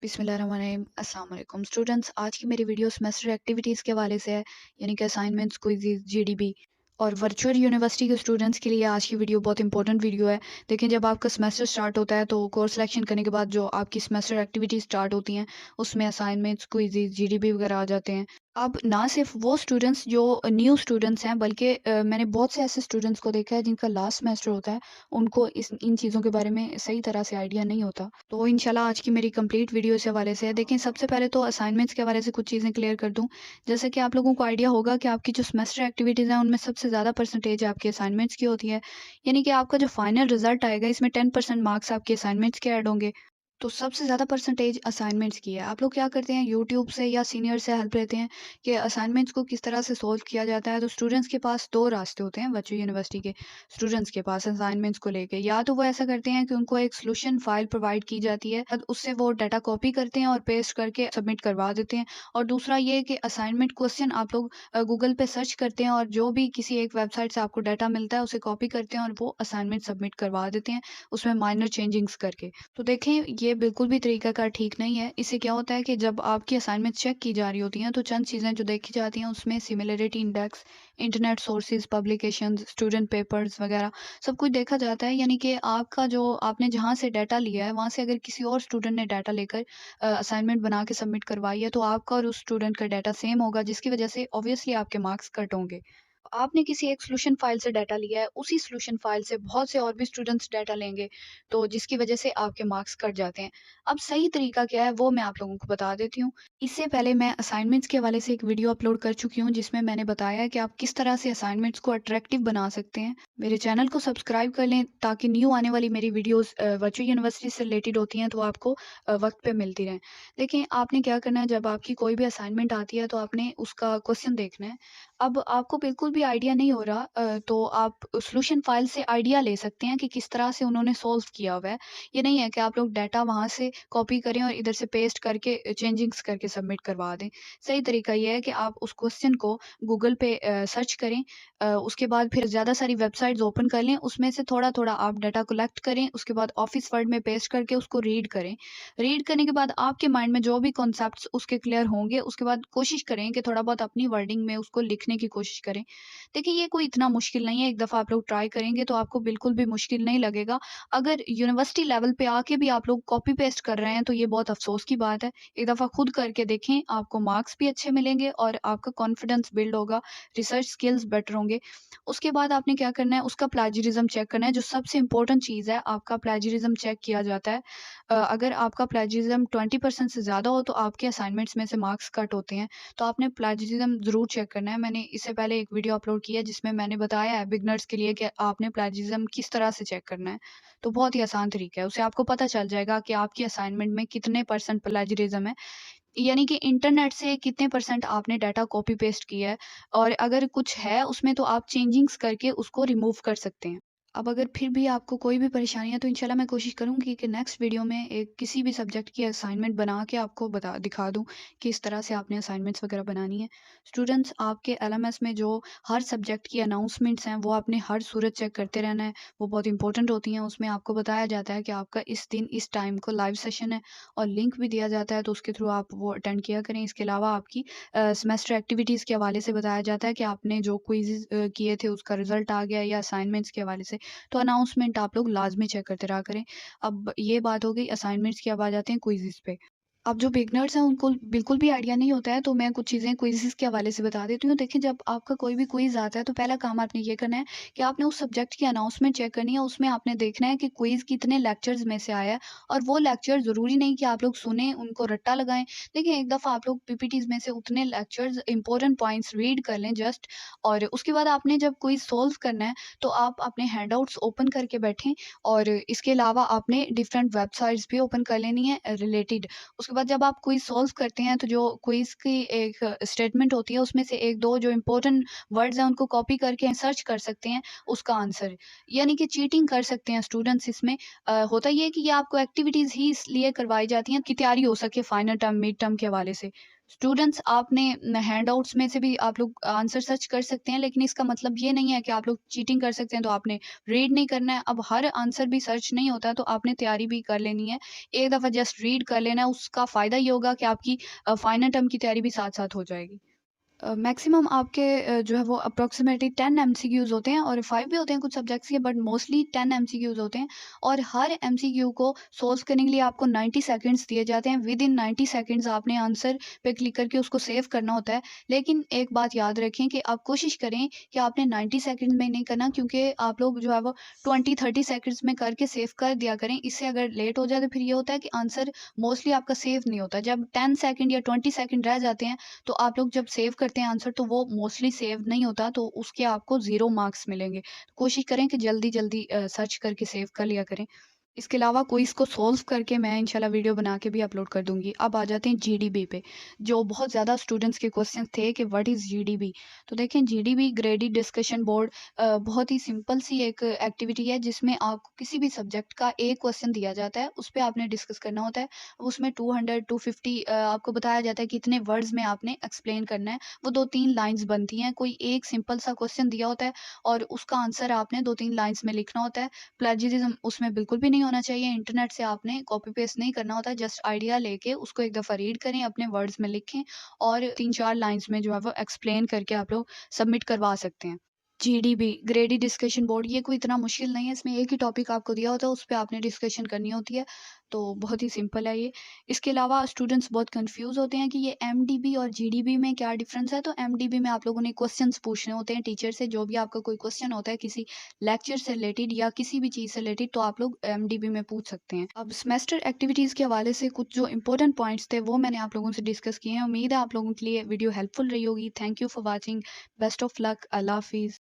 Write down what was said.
बिस्मिल्लाहिर्रहमानिर्रहीम। अस्सलाम वालेकुम स्टूडेंट्स। आज की मेरी वीडियो सेमेस्टर एक्टिविटीज़ के हवाले से है, यानी कि असाइनमेंट्स, क्विज़, जीडीबी और वर्चुअल यूनिवर्सिटी के स्टूडेंट्स के लिए आज की वीडियो बहुत इंपॉर्टेंट वीडियो है। देखिए, जब आपका सेमेस्टर स्टार्ट होता है तो कोर्स सिलेक्शन करने के बाद जो आपकी सेमेस्टर एक्टिविटीज़ स्टार्ट होती हैं, उसमें असाइनमेंट्स, क्विज़, जीडीबी वगैरह आ जाते हैं। अब ना सिर्फ वो स्टूडेंट्स जो न्यू स्टूडेंट्स हैं, बल्कि मैंने बहुत से ऐसे स्टूडेंट्स को देखा है जिनका लास्ट सेमेस्टर होता है, उनको इन चीज़ों के बारे में सही तरह से आइडिया नहीं होता। तो इंशाल्लाह आज की मेरी कंप्लीट वीडियो इस हवाले से है। देखिए, सबसे पहले तो असाइनमेंट्स के हवाले से कुछ चीज़ें क्लियर कर दूँ। जैसे कि आप लोगों को आइडिया होगा कि आपकी जो सेमेस्टर एक्टिविटीज़ हैं, उनमें सबसे ज़्यादा परसेंटेज आपके असाइनमेंट्स की होती है। यानी कि आपका जो फाइनल रिज़ल्ट आएगा, इसमें 10% मार्क्स आपके असाइनमेंट्स के ऐड होंगे। तो सबसे ज़्यादा परसेंटेज असाइनमेंट्स की है। आप लोग क्या करते हैं, यूट्यूब से या सीनियर से हेल्प लेते हैं कि असाइनमेंट्स को किस तरह से सॉल्व किया जाता है। तो स्टूडेंट्स के पास 2 रास्ते होते हैं, वर्चुअल यूनिवर्सिटी के स्टूडेंट्स के पास असाइनमेंट्स को लेके। या तो वो ऐसा करते हैं कि उनको एक सॉल्यूशन फाइल प्रोवाइड की जाती है, उससे वो डाटा कॉपी करते हैं और पेस्ट करके सबमिट करवा देते हैं। और दूसरा ये कि असाइनमेंट क्वेश्चन आप लोग गूगल पे सर्च करते हैं और जो भी किसी एक वेबसाइट से आपको डाटा मिलता है, उसे कॉपी करते हैं और वो असाइनमेंट सबमिट करवा देते हैं, उसमें माइनर चेंजिंग्स करके। तो देखें, ये बिल्कुल भी तरीकाकार ठीक नहीं है। इससे क्या होता है कि जब आपकी असाइनमेंट चेक की जा रही होती हैं, तो चंद चीज़ें जो देखी जाती हैं, उसमें similarity index, internet sources, publications, student papers वगैरह सब कुछ देखा जाता है। यानी कि आपका जो आपने जहाँ से डाटा लिया है, वहाँ से अगर किसी और स्टूडेंट ने डाटा लेकर असाइनमेंट बना के सबमिट करवाई है, तो आपका और उस स्टूडेंट का डाटा सेम होगा, जिसकी वजह से ऑब्वियसली आपके मार्क्स कट होंगे। आपने किसी एक सॉल्यूशन फाइल से डाटा लिया है, उसी सॉल्यूशन फाइल से बहुत से और भी स्टूडेंट्स डाटा लेंगे, तो जिसकी वजह से आपके मार्क्स कट जाते हैं। अब सही तरीका क्या है, वो मैं आप लोगों को बता देती हूँ। इससे पहले मैं असाइनमेंट्स के हवाले से एक वीडियो अपलोड कर चुकी हूँ, जिसमें मैंने बताया है कि आप किस तरह से असाइनमेंट्स को अट्रैक्टिव बना सकते हैं। मेरे चैनल को सब्सक्राइब कर लें, ताकि न्यू आने वाली मेरी वीडियोज़ वर्चुअल यूनिवर्सिटी से रिलेटेड होती हैं, तो आपको वक़्त पे मिलती रहें। देखिए, आपने क्या करना है, जब आपकी कोई भी असाइनमेंट आती है, तो आपने उसका क्वेश्चन देखना है। अब आपको बिल्कुल भी आइडिया नहीं हो रहा, तो आप सॉल्यूशन फाइल से आइडिया ले सकते हैं कि किस तरह से उन्होंने सॉल्व किया हुआ है। ये नहीं है कि आप लोग डाटा वहाँ से कॉपी करें और इधर से पेस्ट करके चेंजिंग्स करके सबमिट करवा दें। सही तरीका ये है कि आप उस क्वेश्चन को गूगल पे सर्च करें, उसके बाद फिर ज़्यादा सारी वेबसाइट्स ओपन कर लें, उसमें से थोड़ा-थोड़ा आप डाटा कलेक्ट करें, उसके बाद ऑफिस वर्ड में पेस्ट करके उसको रीड करें। रीड करने के बाद आपके माइंड में जो भी कॉन्सेप्ट्स उसके क्लियर होंगे, उसके बाद कोशिश करें कि थोड़ा बहुत अपनी वर्डिंग में उसको लिखने की कोशिश करें। देखिए, ये कोई इतना मुश्किल नहीं है, एक दफ़ा आप लोग ट्राई करेंगे तो आपको बिल्कुल भी मुश्किल नहीं लगेगा। अगर यूनिवर्सिटी लेवल पे आके भी आप लोग कॉपी पेस्ट कर रहे हैं, तो ये बहुत अफ़सोस की बात है। एक दफ़ा खुद करके देखें, आपको मार्क्स भी अच्छे मिलेंगे और आपका कॉन्फिडेंस बिल्ड होगा, रिसर्च स्किल्स बेटर होंगे। उसके बाद आपने क्या करना है, उसका प्लेजरिज़्म चेक करना है, जो सबसे इम्पोर्टेंट चीज़ है, आपका प्लेजरिज़्म चेक किया जाता है। अगर आपका प्लेजरिज़्म 20% से ज़्यादा हो, तो आपके असाइनमेंट्स में से मार्क्स कट होते हैं। तो आपने प्लेजरिज़्म ज़रूर चेक करना है। मैंने इससे पहले एक वीडियो अपलोड की है, जिसमें मैंने बताया है बिगिनर्स के लिए कि आपने प्लेजरिज़्म किस तरह से चेक करना है। तो बहुत ही आसान तरीका है, उससे आपको पता चल जाएगा कि आपकी असाइनमेंट में कितने परसेंट प्लेजरिज़्म है। यानी कि इंटरनेट से कितने परसेंट आपने डाटा कॉपी पेस्ट किया है, और अगर कुछ है उसमें, तो आप चेंजिंग्स करके उसको रिमूव कर सकते हैं। अब अगर फिर भी आपको कोई भी परेशानी है, तो इंशाल्लाह मैं कोशिश करूँगी कि नेक्स्ट वीडियो में एक किसी भी सब्जेक्ट की असाइनमेंट बना के आपको बता दिखा दूँ कि इस तरह से आपने असाइनमेंट्स वगैरह बनानी है। स्टूडेंट्स, आपके एलएमएस में जो हर सब्जेक्ट की अनाउंसमेंट्स हैं, वो आपने हर सूरत चेक करते रहना है। वो बहुत इंपॉर्टेंट होती हैं। उसमें आपको बताया जाता है कि आपका इस दिन इस टाइम को लाइव सेशन है, और लिंक भी दिया जाता है, तो उसके थ्रू आप वो अटेंड किया करें। इसके अलावा आपकी सेमेस्टर एक्टिविटीज़ के हवाले से बताया जाता है कि आपने जो क्विज़ किए थे, उसका रिज़ल्ट आ गया, या असाइनमेंट्स के हवाले से। तो अनाउंसमेंट आप लोग लाज़मी चेक करते रहा करें। अब ये बात हो गई असाइनमेंट्स की, अब आ जाते हैं क्विज़ेज़ पे। अब जो बिगिनर्स हैं, उनको बिल्कुल भी आइडिया नहीं होता है, तो मैं कुछ चीज़ें क्विज़ेज़ के हवाले से बता देती हूँ। देखिए, जब आपका कोई भी क्विज़ आता है, तो पहला काम आपने ये करना है कि आपने उस सब्जेक्ट की अनाउंसमेंट चेक करनी है। उसमें आपने देखना है कि क्विज़ कितने लेक्चर्स में से आया है, और वो लेक्चर ज़रूरी नहीं कि आप लोग सुनें, उनको रट्टा लगाएँ। देखिए, एक दफ़ा आप लोग पीपीटीज़ में से उतने लेक्चर्स, इम्पोर्टेंट पॉइंट्स रीड कर लें जस्ट, और उसके बाद आपने जब क्विज़ सॉल्व करना है, तो आप अपने हैंडआउट्स ओपन करके बैठें, और इसके अलावा आपने डिफरेंट वेबसाइट्स भी ओपन कर लेनी है रिलेटेड। उसके बाद जब आप क्विज़ सॉल्व करते हैं, तो जो क्विज़ की एक स्टेटमेंट होती है, उसमें से 1-2 जो इम्पोर्टेंट वर्ड्स हैं, उनको कॉपी करके सर्च कर सकते हैं उसका आंसर। यानी कि चीटिंग कर सकते हैं स्टूडेंट्स इसमें। होता ये है कि ये आपको एक्टिविटीज़ ही इसलिए करवाई जाती हैं कि तैयारी हो सके फाइनल टर्म, मिड टर्म के हवाले से। स्टूडेंट्स आपने हैंडआउट्स में से भी आप लोग आंसर सर्च कर सकते हैं, लेकिन इसका मतलब ये नहीं है कि आप लोग चीटिंग कर सकते हैं, तो आपने रीड नहीं करना है। अब हर आंसर भी सर्च नहीं होता, तो आपने तैयारी भी कर लेनी है। एक दफ़ा जस्ट रीड कर लेना है, उसका फ़ायदा ये होगा कि आपकी फाइनल टर्म की तैयारी भी साथ-साथ हो जाएगी। मैक्सिमम आपके जो है वो अप्रॉक्सिमेटली 10 एमसीक्यूज़ होते हैं और 5 भी होते हैं कुछ सब्जेक्ट्स के, बट मोस्टली 10 एमसीक्यूज़ होते हैं और हर एमसीक्यू को सोल्व करने के लिए आपको 90 सेकंड्स दिए जाते हैं। विद इन 90 सेकंड्स आपने आंसर पे क्लिक करके उसको सेव करना होता है। लेकिन एक बात याद रखें कि आप कोशिश करें कि आपने 90 सेकंड में नहीं करना, क्योंकि आप लोग जो है वो 20-30 सेकंड्स में करके सेव कर दिया करें। इससे अगर लेट हो जाए तो फिर ये होता है कि आंसर मोस्टली आपका सेव नहीं होता। जब 10 सेकंड या 20 सेकंड रह जाते हैं, तो आप लोग जब सेव करते हैं आंसर, तो वो मोस्टली सेव नहीं होता, तो उसके आपको 0 मार्क्स मिलेंगे। कोशिश करें कि जल्दी-जल्दी सर्च करके सेव कर लिया करें। इसके अलावा क्विज़ को सॉल्व करके मैं इंशाल्लाह वीडियो बना के भी अपलोड कर दूँगी। अब आ जाते हैं जीडीबी पे, जो बहुत ज़्यादा स्टूडेंट्स के क्वेश्चन थे कि व्हाट इज़ जीडीबी? तो देखें, जीडीबी ग्रेडेड डिस्कशन बोर्ड बहुत ही सिंपल सी एक एक्टिविटी है, जिसमें आपको किसी भी सब्जेक्ट का एक क्वेश्चन दिया जाता है, उस पे आपने डिस्कस करना होता है। उसमें 200 250 आपको बताया जाता है कि इतने वर्ड्स में आपने एक्सप्लेन करना है। वो 2-3 लाइन्स बनती हैं, कोई एक सिंपल सा क्वेश्चन दिया होता है और उसका आंसर आपने 2-3 लाइन्स में लिखना होता है। प्लेजरिज्म उसमें बिल्कुल भी नहीं होना चाहिए, इंटरनेट से आपने कॉपी पेस्ट नहीं करना होता, जस्ट आइडिया लेके उसको एक दफ़ा रीड करें, अपने वर्ड्स में लिखें और 3-4 लाइन्स में जो है वो एक्सप्लेन करके आप लोग सबमिट करवा सकते हैं। जीडीबी ग्रेडी डिस्कशन बोर्ड, ये कोई इतना मुश्किल नहीं है, इसमें एक ही टॉपिक आपको दिया होता है, उस पे आपने डिस्कशन करनी होती है, तो बहुत ही सिंपल है ये। इसके अलावा स्टूडेंट्स बहुत कंफ्यूज होते हैं कि ये एमडीबी और जीडीबी में क्या डिफरेंस है। तो एमडीबी में आप लोगों ने क्वेश्चंस पूछने होते हैं टीचर से, जो भी आपका कोई क्वेश्चन होता है किसी लेक्चर से रिलेटेड या किसी भी चीज़ से रिलेटेड, तो आप लोग एमडीबी में पूछ सकते हैं। अब सेमेस्टर एक्टिविटीज़ के हवाले से कुछ जो इंपॉर्टेंट पॉइंट्स थे वो मैंने आप लोगों से डिस्कस किए हैं। उम्मीद है आप लोगों के लिए वीडियो हेल्पफुल रही होगी। Thank you for watching. Best of luck. अल्लाह हाफिज़।